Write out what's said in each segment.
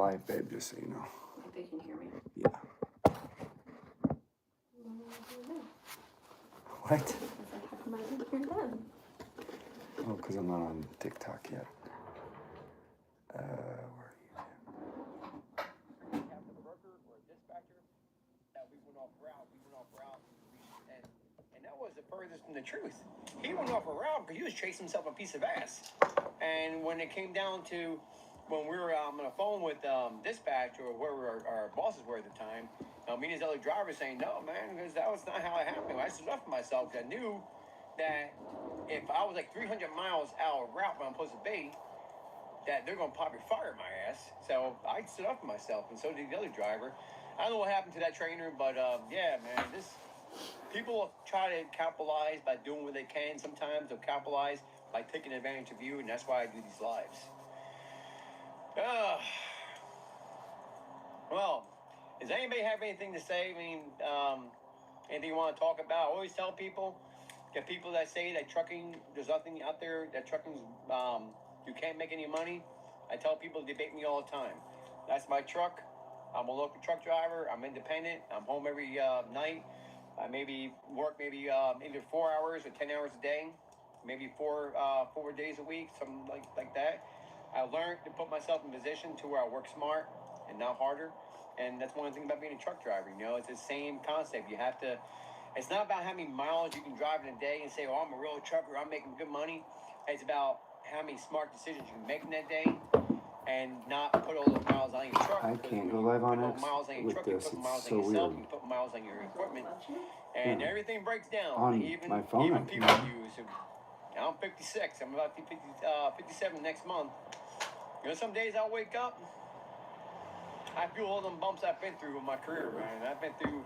live, babe, just so you know. If they can hear me. Yeah. What? I said, how come I didn't hear them? Oh, because I'm not on TikTok yet. Where are you? Captain Brooker or a dispatcher that we went off route, and that was the furthest from the truth. He went off a route because he was chasing himself a piece of ass. And when it came down to when we were on the phone with dispatch or where our bosses were at the time, me and his other driver saying, no, man, because that was not how it happened. I stood up for myself. I knew that if I was like 300 miles out of route where I'm supposed to be, that they're going to probably fire my ass. So I stood up for myself, and so did the other driver. I don't know what happened to that trainer, but yeah, man, people try to capitalize by doing what they can. Sometimes they'll capitalize by taking advantage of you, and that's why I do these lives. Well, does anybody have anything to say? I mean, anything you want to talk about? I always tell people, get people that say that trucking, there's nothing out there, that trucking's, you can't make any money. I tell people to debate me all the time. That's my truck. I'm a local truck driver. I'm independent. I'm home every night. I maybe work either 4 hours or 10 hours a day, maybe four days a week, something like that. I learned to put myself in a position to where I work smart and not harder. And that's one thing about being a truck driver. You know, it's the same concept. You have to, it's not about how many miles you can drive in a day and say, oh, I'm a real trucker, I'm making good money. It's about how many smart decisions you can make in that day and not put all those miles on your truck. I can't go live on X with this. It's so weird. You put miles on your equipment, and everything breaks down. On even my phone, even people use. I'm 56. I'm about to be 57 next month. You know, some days I'll wake up, I feel all them bumps I've been through in my career, man. I've been through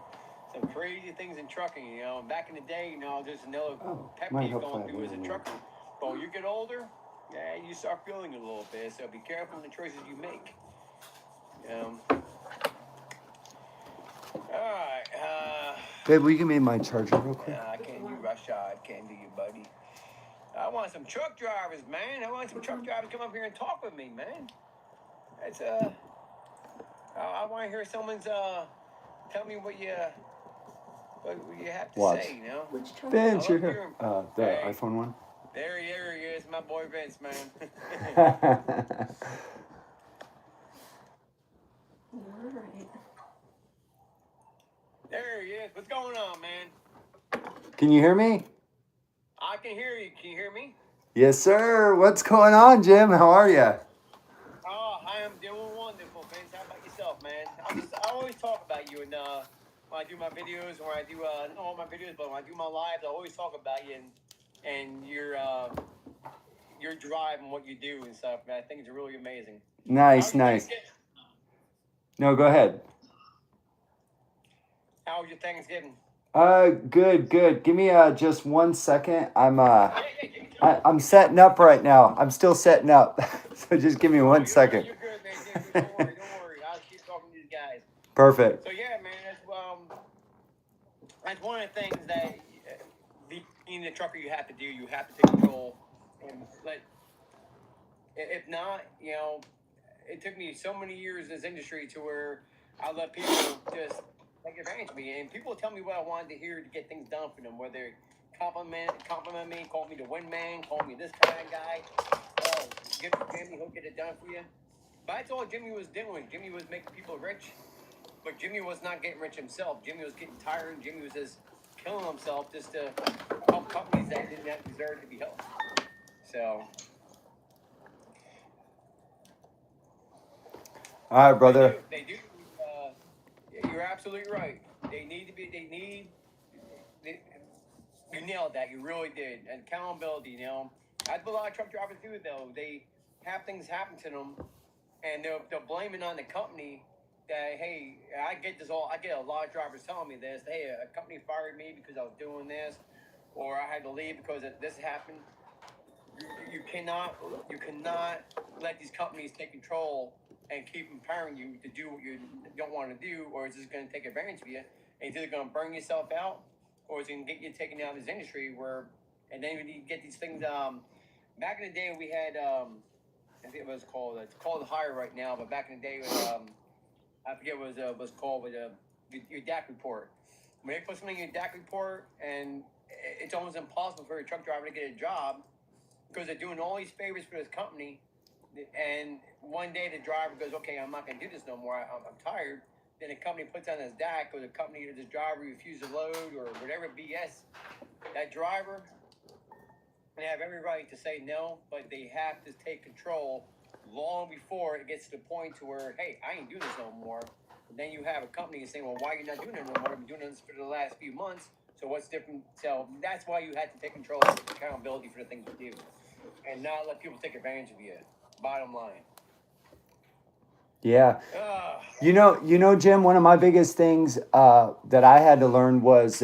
some crazy things in trucking, you know. Back in the day, you know, there's another pet peeve going through as a trucker. But when you get older, yeah, you start feeling it a little bit. So be careful in the choices you make. All right. Babe, will you give me my charger real quick? I can't do Rashad. Can't do you, buddy. I want some truck drivers, man. I want some truck drivers to come up here and talk with me, man. It's I want to hear someone's tell me what you have to say, you know. Which truck? Vince, you're here. The iPhone one. There he is, my boy Vince, man. All right. There he is. What's going on, man? Can you hear me? I can hear you. Can you hear me? Yes, sir. What's going on, Jim? How are you? Oh, I am doing wonderful, Vince. How about yourself, man? I always talk about you, and when I do my videos, when I do not all my videos, but when I do my lives, I always talk about you and your drive and what you do and stuff. Man, I think it's really amazing. Nice. No, go ahead. How was your Thanksgiving? Good. Give me just 1 second. I'm setting up right now. I'm still setting up. So just give me 1 second. You're good, man. Don't worry. I'll keep talking to these guys. Perfect. So yeah, man, that's one of the things that being a trucker you have to do. You have to take control, and if not, you know, it took me so many years in this industry to where I let people just take advantage of me, and people tell me what I wanted to hear to get things done for them, whether compliment me, call me the windman, call me this kind of guy. Oh, give it to Jimmy, he'll get it done for you. But that's all Jimmy was doing. Jimmy was making people rich, but Jimmy was not getting rich himself. Jimmy was getting tired, and Jimmy was just killing himself just to help companies that didn't deserve to be helped. So. All right, brother. They do. You're absolutely right. You nailed that. You really did. And accountability, you know. That's what a lot of truck drivers do, though. They have things happen to them, and they're blaming on the company that, hey, I get a lot of drivers telling me this. Hey, a company fired me because I was doing this, or I had to leave because this happened. You cannot let these companies take control and keep empowering you to do what you don't want to do, or it's just going to take advantage of you. And it's either going to burn yourself out, or it's going to get you taken out of this industry and then when you get these things, back in the day we had, it was called. It's called Hire right now, but back in the day, I forget what it was called, but your DAC report. When they put something in your DAC report, and it's almost impossible for a truck driver to get a job because they're doing all these favors for this company. And one day the driver goes, "Okay, I'm not going to do this no more. I'm tired." Then the company puts on his DAC, or the company or this driver refuses to load or whatever BS. That driver, they have every right to say no, but they have to take control long before it gets to the point to where, hey, I ain't doing this no more. And then you have a company saying, well, why are you not doing it no more? I've been doing this for the last few months. So what's different? So that's why you had to take control of accountability for the things you do, and not let people take advantage of you. Bottom line. Yeah. Ugh. You know, Jim, one of my biggest things that I had to learn was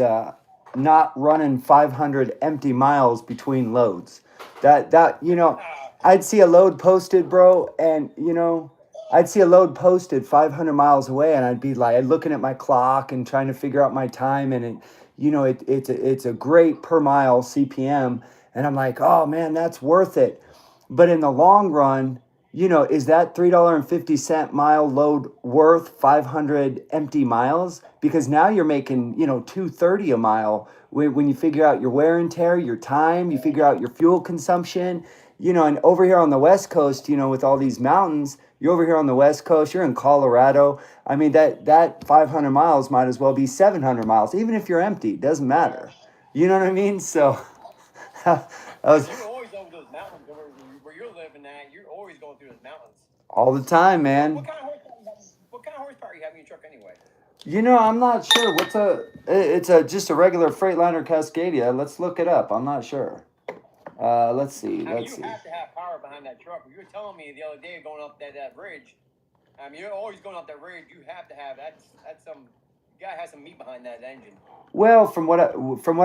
not running 500 empty miles between loads. You know, I'd see a load posted, bro, and you know, I'd see a load posted 500 miles away, and I'd be like looking at my clock and trying to figure out my time, and you know, it's a great per mile CPM, and I'm like, oh man, that's worth it. But in the long run, you know, is that $3.50 mile load worth 500 empty miles? Because now you're making, you know, $2.30 a mile when you figure out your wear and tear, your time, you figure out your fuel consumption, you know. And over here on the West Coast, you know, with all these mountains, you're over here on the West Coast, you're in Colorado. I mean, that 500 miles might as well be 700 miles, even if you're empty, it doesn't matter. You know what I mean? So I was You're always over those mountains where you're living at. You're always going through those mountains. all the time, man. What kind of horsepower you have in your truck anyway? You know, I'm not sure. It's just a regular Freightliner Cascadia. Let's look it up. I'm not sure. Let's see. I mean, Let's you see. have to have power behind that truck. You were telling me the other day going up that bridge. I mean, you're always going up that bridge. You have to have that's some. You gotta have some meat behind that engine. Well, from what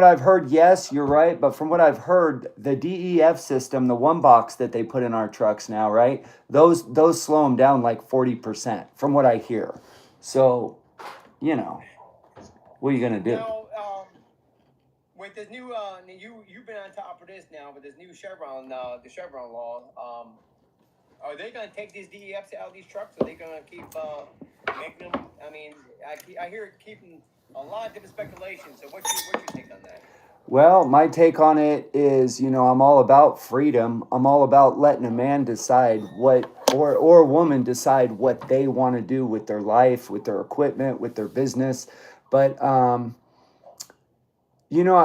I've heard, yes, you're right. But from what I've heard, the DEF system, the one box that they put in our trucks now, right? Those slow them down like 40%. From what I hear. So, you know, what are you gonna do? Now, with this new, you've been on top of this now with this new Chevron, the Chevron law. Are they going to take these DEFs out of these trucks? Are they going to keep making them? I mean, I hear it keeping a lot of different speculation. So what's your take on that? Well, my take on it is, you know, I'm all about freedom. I'm all about letting a man decide what, or a woman decide what they want to do with their life, with their equipment, with their business. But, you know,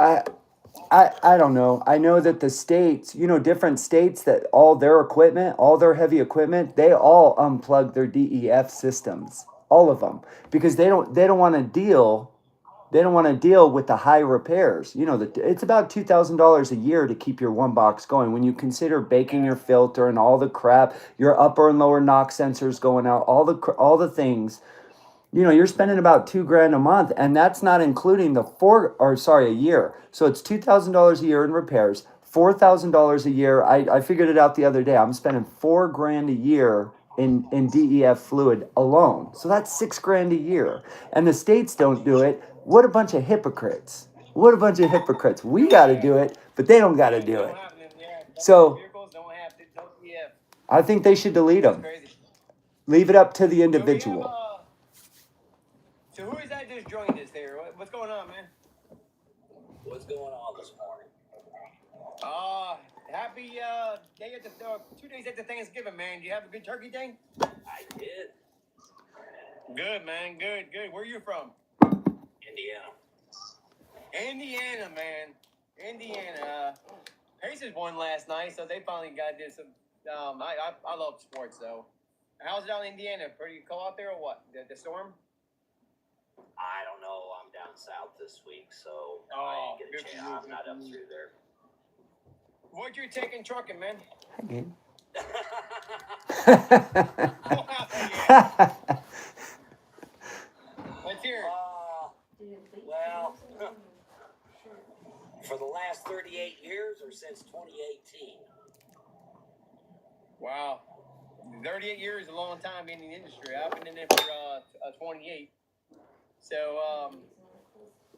I don't know. I know that the states, you know, different states that all their equipment, all their heavy equipment, they all unplug their DEF systems, all of them, because they don't want to deal. They don't want to deal with the high repairs. You know, it's about $2,000 a year to keep your one box going. When you consider baking your filter and all the crap, your upper and lower knock sensors going out, all the things, you know, you're spending about $2,000 a month, and that's not including a year. So it's $2,000 a year in repairs, $4,000 a year. I figured it out the other day. I'm spending $4,000 a year in DEF fluid alone. So that's $6,000 a year. And the states don't do it. What a bunch of hypocrites. What a bunch of hypocrites. We got to do it, but they don't got to do it. So I think they should delete them. Leave it up to the individual. So who is that just joined us there? What's going on, man? What's going on this morning? Happy day at the 2 days after Thanksgiving, man. Do you have a good turkey day? I did. Good, man. Good. Where are you from? Indiana, man. Indiana. Pacers won last night, so they finally got this. I love sports, though. How's it out in Indiana? Pretty cold out there, or what? The storm? I don't know. I'm down south this week, so I didn't get a chance. I'm not up through there. What you taking trucking, man? Let's hear it. Well, for the last 38 years or since 2018? Wow. 38 years is a long time being in the industry. I've been in it for 28. So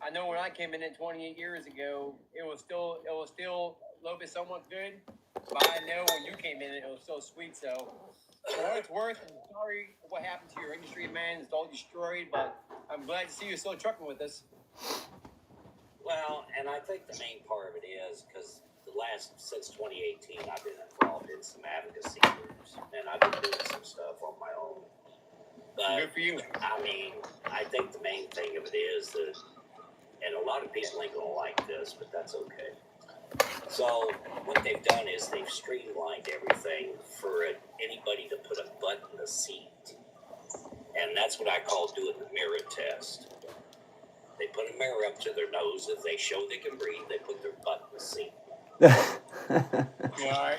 I know when I came in 28 years ago, it was still little bit somewhat good. But I know when you came in, it was so sweet. So for what it's worth, I'm sorry what happened to your industry, man. It's all destroyed. But I'm glad to see you still trucking with us. Well, and I think the main part of it is because since 2018, I've been involved in some advocacy groups, and I've been doing some stuff on my own. But Good for you. I mean, I think the main thing of it is that, and a lot of people ain't gonna like this, but that's okay. So what they've done is they've streamlined everything for anybody to put a butt in the seat, and that's what I call doing the mirror test. They put a mirror up to their nose. If they show they can breathe, they put their butt in the seat. All right.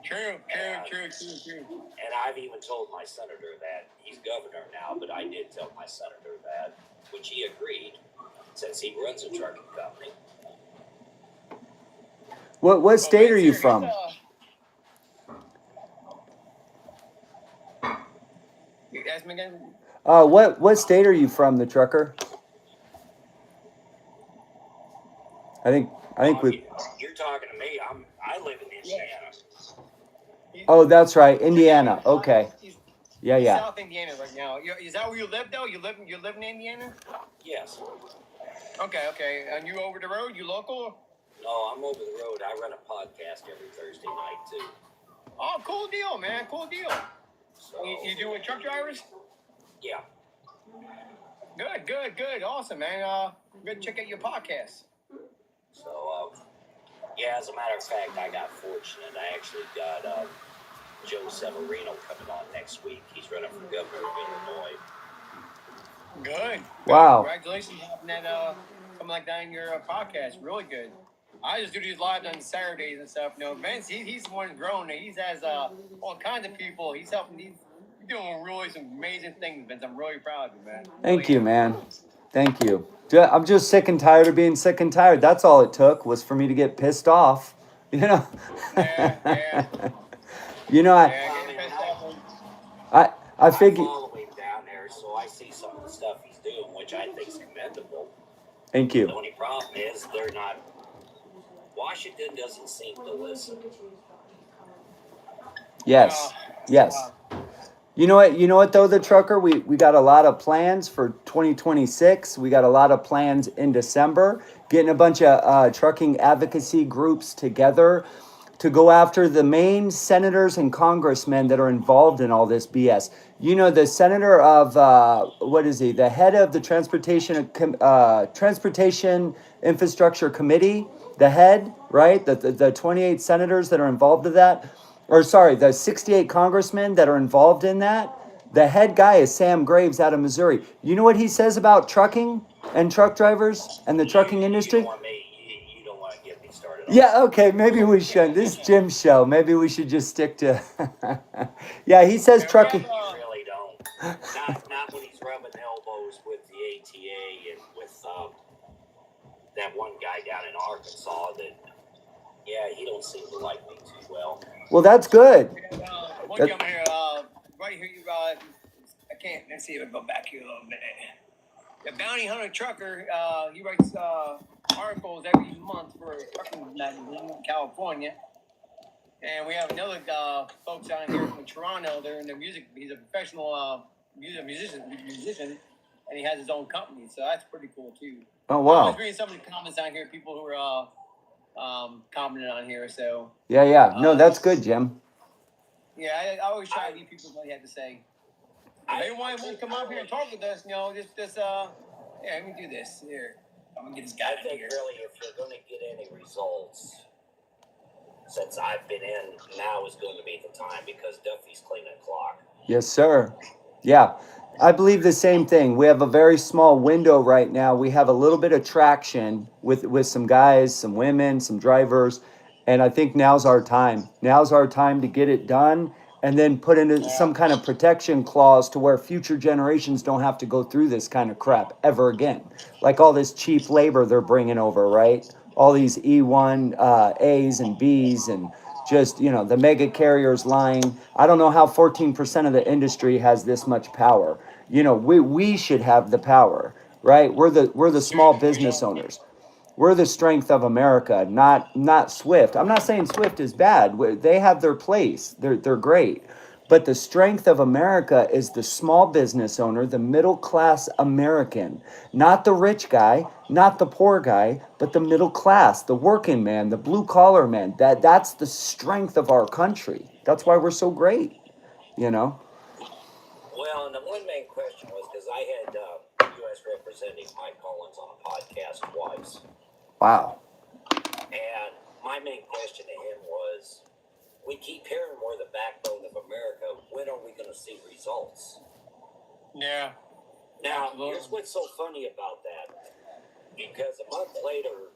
True. And I've even told my senator that. He's governor now, but I did tell my senator that, which he agreed, since he runs a trucking company. What state are you from? You ask me again? What state are you from, the trucker? I think we. You're talking to me. I live in Indiana. Oh, that's right, Indiana. Okay. Yeah. South Indiana right now. Is that where you live though? You live in Indiana? Yes. Okay. And you over the road? You local? No, I'm over the road. I run a podcast every Thursday night too. Oh, cool deal, man. Cool deal. So You do with truck drivers? yeah. Good. Awesome, man. Good to check out your podcast. So yeah, as a matter of fact, I got fortunate. I actually got Joe Severino coming on next week. He's running for governor of Illinois. Good. Wow. Congratulations on having that something like that in your podcast. Really good. I just do these live on Saturdays and stuff. You know, Vince, he's the one growing. He has all kinds of people. He's helping. He's doing really some amazing things, Vince. I'm really proud of you, man. Thank you, man. Thank you. I'm just sick and tired of being sick and tired. That's all it took was for me to get pissed off. You know. Yeah. You know, I figure. I follow him down there, so I see some of the stuff he's doing, which I think is commendable. Thank The you. only problem is they're not. Washington doesn't seem to listen. Yes. You know what though, the trucker, we got a lot of plans for 2026. We got a lot of plans in December, getting a bunch of trucking advocacy groups together to go after the main senators and congressmen that are involved in all this BS. You know, the senator of what is he? The head of the Transportation Infrastructure Committee, the head, right? The 28 senators that are involved in that. Or sorry, the 68 congressmen that are involved in that. The head guy is Sam Graves out of Missouri. You know what he says about trucking and truck drivers and the trucking industry? You don't want to get me started on Yeah, okay, maybe we should. This is Jim's show. Maybe we should just stick to. Yeah, he says trucking. You really don't. Not when he's rubbing elbows with the ATA and with that one guy down in Arkansas that, yeah, he don't seem to like me too well. Well, that's good. One coming here, right here, I can't, let's see if I go back here a little bit. The Bounty Hunter Trucker, he writes articles every month for a trucking magazine in California. And we have another folks down here from Toronto. They're in the music. He's a professional musician, and he has his own company. So that's pretty cool too. Oh, I wow. was reading some of the comments down here, people who are commenting on here. So Yeah. No, that's good, Jim. yeah, I always try to read people what he had to say. If anyone wants to come up here and talk with us, just yeah, let me do this here. I'm gonna get this guy I think here. really if you're going to get any results, since I've been in, now is going to be the time because Duffy's cleaning clock. Yes, sir. Yeah, I believe the same thing. We have a very small window right now. We have a little bit of traction with some guys, some women, some drivers, and I think now's our time. Now's our time to get it done and then put into some kind of protection clause to where future generations don't have to go through this kind of crap ever again. Like all this cheap labor they're bringing over, right? All these E1 A's and B's and just, the mega carriers lying. I don't know how 14% of the industry has this much power. We should have the power, right? We're the small business owners. We're the strength of America, not Swift. I'm not saying Swift is bad. They have their place. They're great. But the strength of America is the small business owner, the middle class American, not the rich guy, not the poor guy, but the middle class, the working man, the blue collar man. That's the strength of our country. That's why we're so great, you know? Well, and the one main question was because I had U.S. Representative Mike Collins on a podcast twice. Wow. And my main question to him was, we keep hearing we're the backbone of America. When are we going to see results? Yeah. Now, Absolutely. here's what's so funny about that. Because a month later,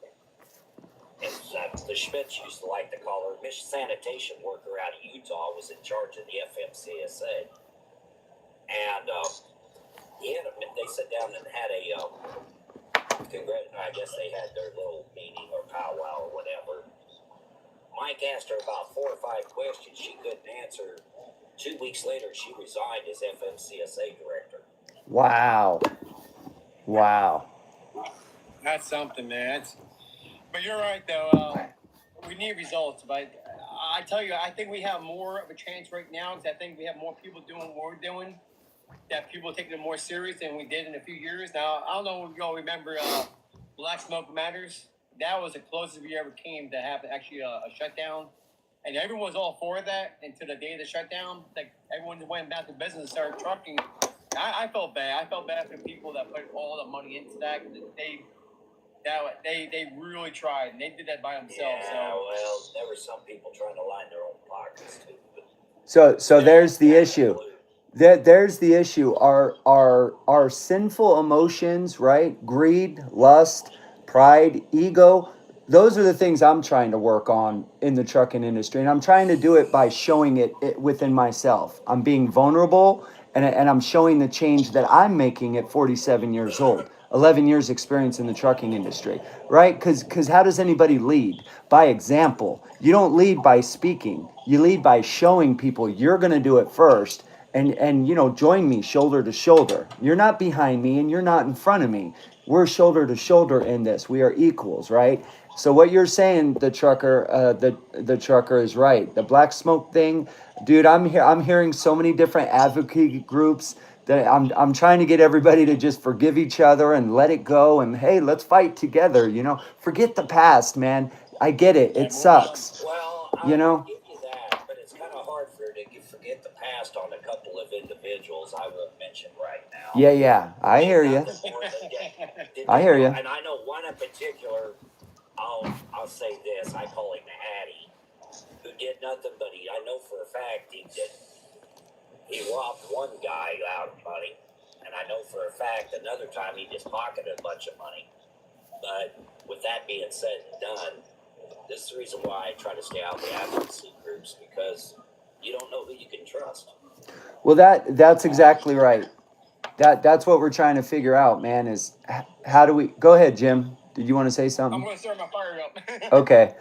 as the Schmitz used to like to call her, Miss Sanitation Worker out of Utah was in charge of the FMCSA. And they sat down and had I guess they had their little meeting or powwow or whatever. Mike asked her about 4 or 5 questions she couldn't answer. 2 weeks later, she resigned as FMCSA director. Wow. That's something, man. But you're right, though. We need results. But I tell you, I think we have more of a chance right now because I think we have more people doing what we're doing. That people are taking it more serious than we did in a few years. Now, I don't know if you all remember Black Smoke Matters. That was the closest we ever came to having actually a shutdown. And everyone was all for that until the day of the shutdown. Like, everyone went back to business and started trucking. I felt bad. I felt bad for the people that put all the money into that. They really tried, and they did that by themselves. Yeah, So. well, there were some people trying to line their own pockets, too. So there's the issue. There's the issue. Our sinful emotions, right? Greed, lust, pride, ego. Those are the things I'm trying to work on in the trucking industry. And I'm trying to do it by showing it within myself. I'm being vulnerable and I'm showing the change that I'm making at 47 years old. 11 years experience in the trucking industry, right? Because how does anybody lead? By example. You don't lead by speaking. You lead by showing people you're going to do it first. And join me shoulder to shoulder. You're not behind me and you're not in front of me. We're shoulder to shoulder in this. We are equals, right? So what you're saying, the trucker is right. The black smoke thing, dude. I'm hearing so many different advocate groups that I'm trying to get everybody to just forgive each other and let it go. And hey, let's fight together. Forget the past, man. I get it. It sucks. Well, You know? I'll give you that, but it's kind of hard for her to forget the past on a couple of individuals I won't mention right now. Yeah. I hear you. I hear ya. And I know one in particular. I'll say this. I call him Hattie, who did nothing but I know for a fact he robbed one guy out of money, and I know for a fact another time he just pocketed a bunch of money. But with that being said and done, this is the reason why I try to stay out of the advocacy groups, because you don't know who you can trust. Well, that's exactly right. That's what we're trying to figure out, man, is how do we go ahead, Jim? Did you want to say I'm something? going to start my fire up. Okay.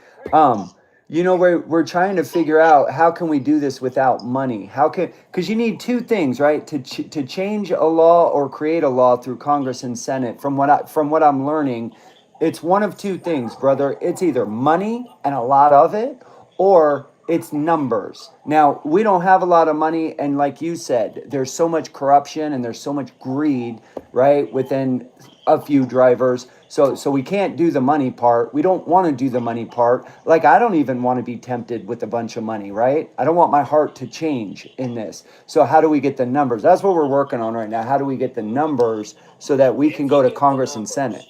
We're trying to figure out how can we do this without money? Because you need 2 things, right? To change a law or create a law through Congress and Senate. From what I'm learning, it's one of 2 things, brother. It's either money and a lot of it, or it's numbers. Now, we don't have a lot of money, and like you said, there's so much corruption and there's so much greed, right, within a few drivers. So we can't do the money part. We don't want to do the money part. Like, I don't even want to be tempted with a bunch of money, right? I don't want my heart to change in this. So how do we get the numbers? That's what we're working on right now. How do we get the numbers so that we can go to Congress and Senate?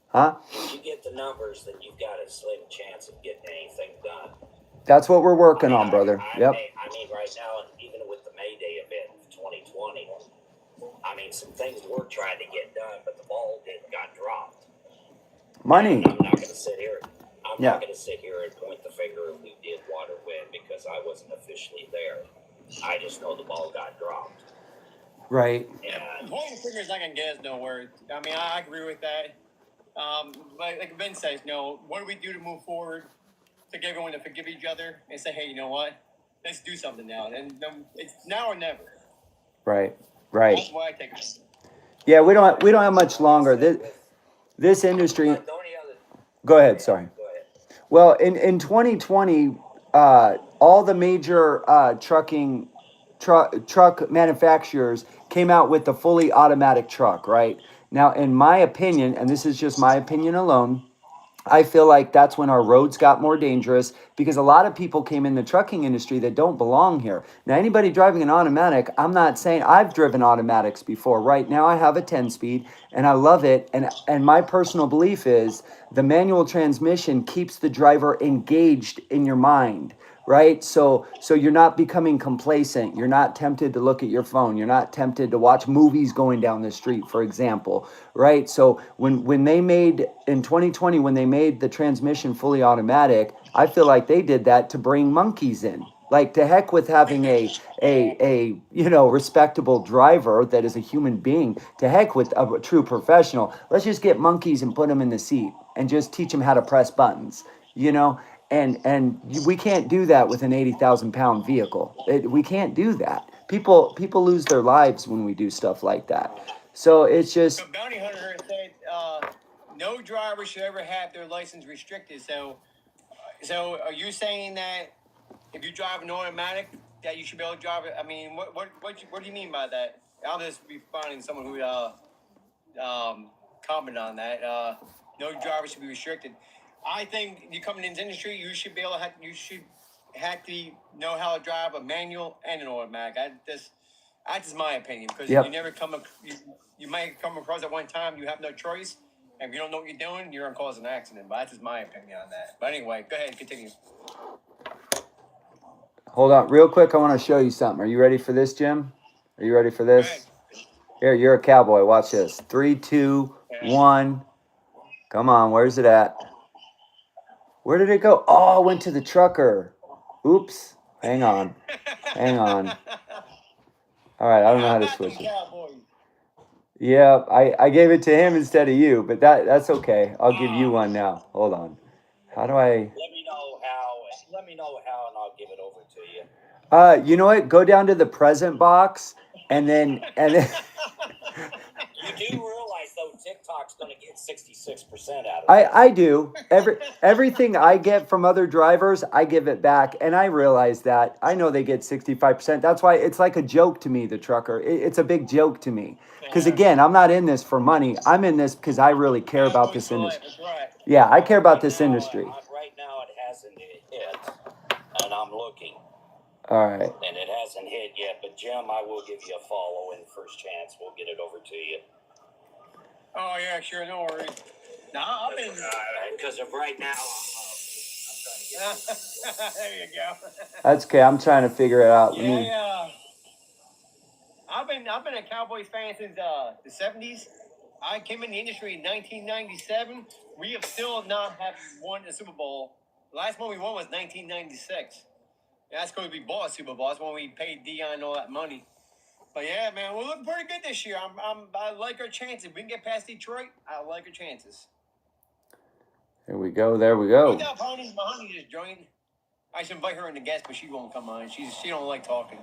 Huh? If you get the numbers, then you've got a slim chance of getting anything done. That's what we're working on, brother. Yep. I mean, right now, even with the May Day event of 2020, some things were trying to get done, but the ball got dropped. Money. And I'm not going to sit here. Yeah. Not going to sit here and point the finger of who did what or when, because I wasn't officially there. I just know the ball got dropped. Right. And Pointing fingers not going to get us nowhere. I agree with that. Like Ben says, what do we do to move forward to get everyone to forgive each other and say, hey, you know what? Let's do something now. And it's now or never. Right. That's why I take it. Yeah, we don't have much longer. This industry. But the only other Go ahead. Sorry. Well, in 2020, all the major truck manufacturers came out with the fully automatic truck, right? Now, in my opinion, and this is just my opinion alone, I feel like that's when our roads got more dangerous because a lot of people came in the trucking industry that don't belong here. Now, anybody driving an automatic, I'm not saying I've driven automatics before. Right now, I have a 10 speed and I love it. And my personal belief is the manual transmission keeps the driver engaged in your mind, right? So you're not becoming complacent. You're not tempted to look at your phone. You're not tempted to watch movies going down the street, for example, right? So when they made in 2020, when they made the transmission fully automatic, I feel like they did that to bring monkeys in. Like, to heck with having a respectable driver that is a human being. To heck with a true professional. Let's just get monkeys and put them in the seat and just teach them how to press buttons. You know, and we can't do that with an 80,000 pound vehicle. We can't do that. People lose their lives when we do stuff like that. So it's just So Bounty Hunter said no driver should ever have their license restricted. So are you saying that if you drive an automatic, that you should be able to drive it? I mean, what do you mean by that? I'll just be finding someone who comment on that. No driver should be restricted. I think you come in this industry, you should be able to have to know how to drive a manual and an automatic. That's just my opinion, because Yep. you never you might come across at one time, you have no choice, and if you don't know what you're doing, you're gonna cause an accident. But that's just my opinion on that. But anyway, go ahead and continue. hold on real quick. I want to show you something. Are you ready for this, Jim? Are you ready for this? Here, you're a cowboy. Watch this. 3, 2, 1. Come on. Where's it at? Where did it go? Oh, it went to the trucker. Oops. Hang on. Hang on. All right. I don't know how to switch it. Yeah, I gave it to him instead of you, but that's okay. I'll give you one now. Hold on. How do I? Let me know how, and I'll give it over to you. You know what? Go down to the present box, and then You do realize though TikTok's going to get 66% out of it. I do. Everything I get from other drivers, I give it back, and I realize that. I know they get 65%. That's why it's like a joke to me, the trucker. It's a big joke to me. Because again, I'm not in this for money. I'm in this because I really care about this industry. Yeah, I care about this industry. Right now it hasn't hit, and I'm looking. All right. And it hasn't hit yet, but Jim, I will give you a follow in first chance. We'll get it over to you. Oh yeah, sure, no worries. No, I've been. Because of right now, I'm trying to get. There you go. That's okay. I'm trying to figure it out. Yeah. I've been a Cowboys fan since the '70s. I came in the industry in 1997. We have still not have won a Super Bowl. The last one we won was 1996. That's because we bought a Super Bowl. That's when we paid Dion all that money. But yeah, man, we're looking pretty good this year. I like our chances. If we can get past Detroit, I like our chances. There we go. There we go. What's up, honey? My honey just joined. I should invite her in the guest, but she won't come on. She don't like talking.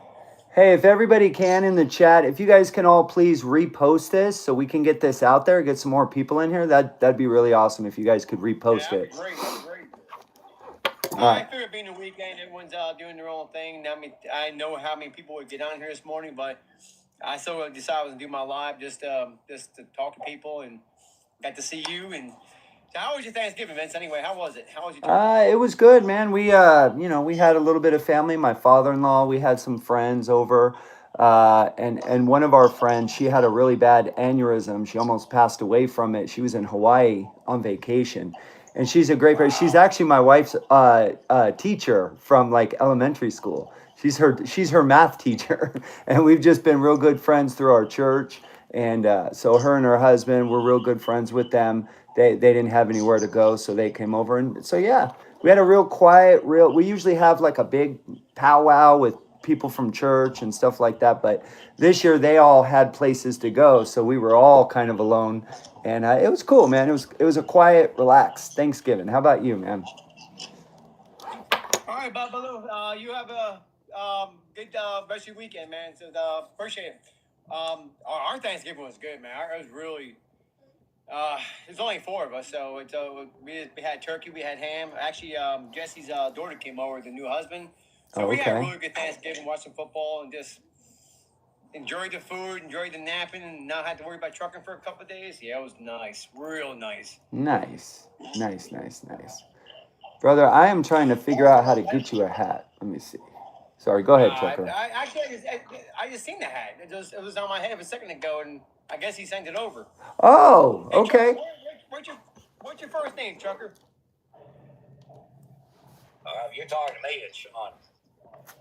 Hey, if everybody can in the chat, if you guys can all please repost this so we can get this out there, get some more people in here, that'd be really awesome if you guys could repost it. Great. All right. I figured being the weekend, everyone's doing their own thing. I know how many people would get on here this morning, but I still decided I was gonna do my live just to talk to people, and got to see you. And so how was your Thanksgiving, Vince? Anyway, how was it? How was your turkey? It was good, man. We we had a little bit of family. My father-in-law, we had some friends over, and one of our friends, she had a really bad aneurysm. She almost passed away from it. She was in Hawaii on vacation, and she's a great person. She's actually my wife's teacher from like elementary school. She's her math teacher, and we've just been real good friends through our church. And so her and her husband were real good friends with them. They didn't have anywhere to go, so they came over. And so, yeah, we had a real quiet, we usually have like a big powwow with people from church and stuff like that. But this year they all had places to go, so we were all kind of alone. And it was cool, man. It was a quiet, relaxed Thanksgiving. How about you, man? All right, Babalu, you have a good rest of your weekend, man. So appreciate it. Our Thanksgiving was good, man. It was really There's only 4 of us, so it's we had turkey, we had ham. Actually, Jesse's daughter came over with the new husband, so Oh, we had a okay. really good Thanksgiving, watching football, and just enjoyed the food, enjoyed the napping, and not had to worry about trucking for a couple of days. Yeah, it was nice, real nice. Nice. Brother, I am trying to figure out how to get you a hat. Let me see. Sorry, go ahead, Trucker. I just seen the hat. It was on my head a second ago, and I guess he sent it over. Oh, Hey, okay. Trucker, what's your first name, Trucker? You're talking to me, it's Sean.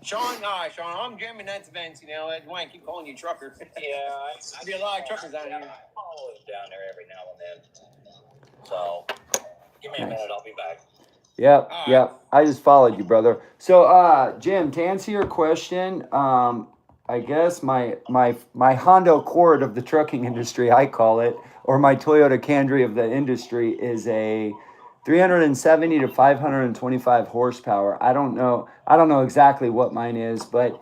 Sean, all right, Sean. I'm Jim, and that's Vince. You know, that's why I keep calling you Trucker. Yeah, I be a lot of truckers out here. I follow him down there every now and then. So, give me a Nice. minute, I'll be back. Yep. I just followed you, brother. So, Jim, to answer your question, I guess my Honda Accord of the trucking industry, I call it, or my Toyota Camry of the industry, is a 370 to 525 horsepower. I don't know exactly what mine is, but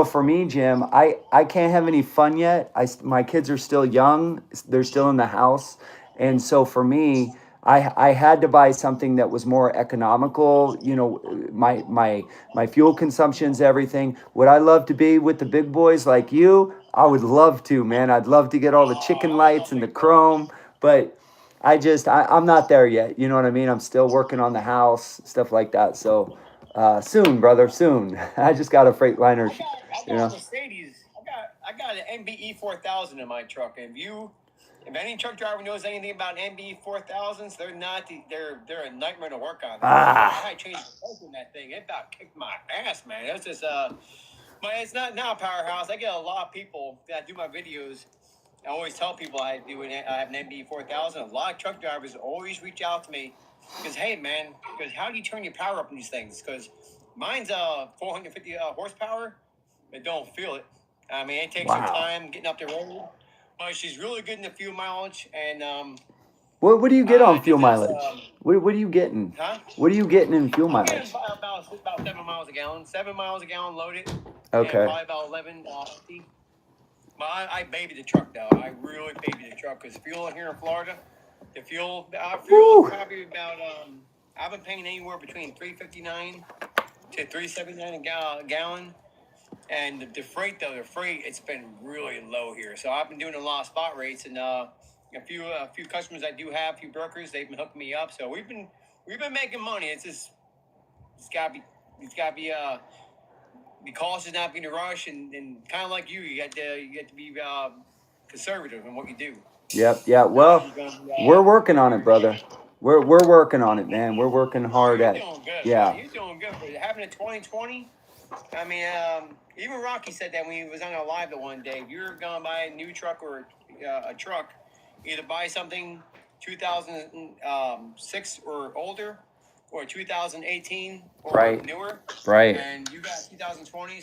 for me, Jim, I can't have any fun yet. My kids are still young; they're still in the house, and so for me, I had to buy something that was more economical. My fuel consumption's everything. Would I love to be with the big boys like you? I would love to, man. I'd love to get all the chicken lights and the chrome, but I'm not there yet. You know what I mean? I'm still working on the house, stuff like that. So soon, brother, soon. I just got a Freightliner. I got a Mercedes. I got an MBE 4000 in my truck. And if any truck driver knows anything about MBE 4000s, they're a nightmare to work on. I had to change the oil in that thing. It about kicked my ass, man. It was just but it's not now a powerhouse. I get a lot of people that do my videos. I always tell people I have an MBE 4000. A lot of truck drivers always reach out to me because, hey, man, how do you turn your power up in these things? Because mine's 450 horsepower, but don't feel it. I mean, it takes some time getting up the road, but she's really good in the fuel mileage. And what do you get on fuel mileage? What are you getting? Huh? What are you getting in fuel I'm mileage? getting about 7 miles a gallon. 7 miles a gallon loaded. Okay. And probably about 11 empty. But I baby the truck though. I really baby the truck because fuel here in Florida, the fuel is probably about I've been paying anywhere between $3.59 to $3.79 a gallon. And the freight it's been really low here. So I've been doing a lot of spot rates, and a few customers I do have, a few brokers, they've been hooking me up. So we've been making money. It's gotta be cautious, not being in a rush, and kind of like you got to be conservative in what you do. Yep. Yeah. Well, we're working on it, brother. We're working on it, man. We're working hard at it. You're doing good. Yeah. Man. You're doing good. But having a 2020, I mean, even Rocky said that when he was on a live the one day. If you're gonna buy a new truck or a truck, either buy something 2006 or older, or 2018 or newer. Right. And you got 2020.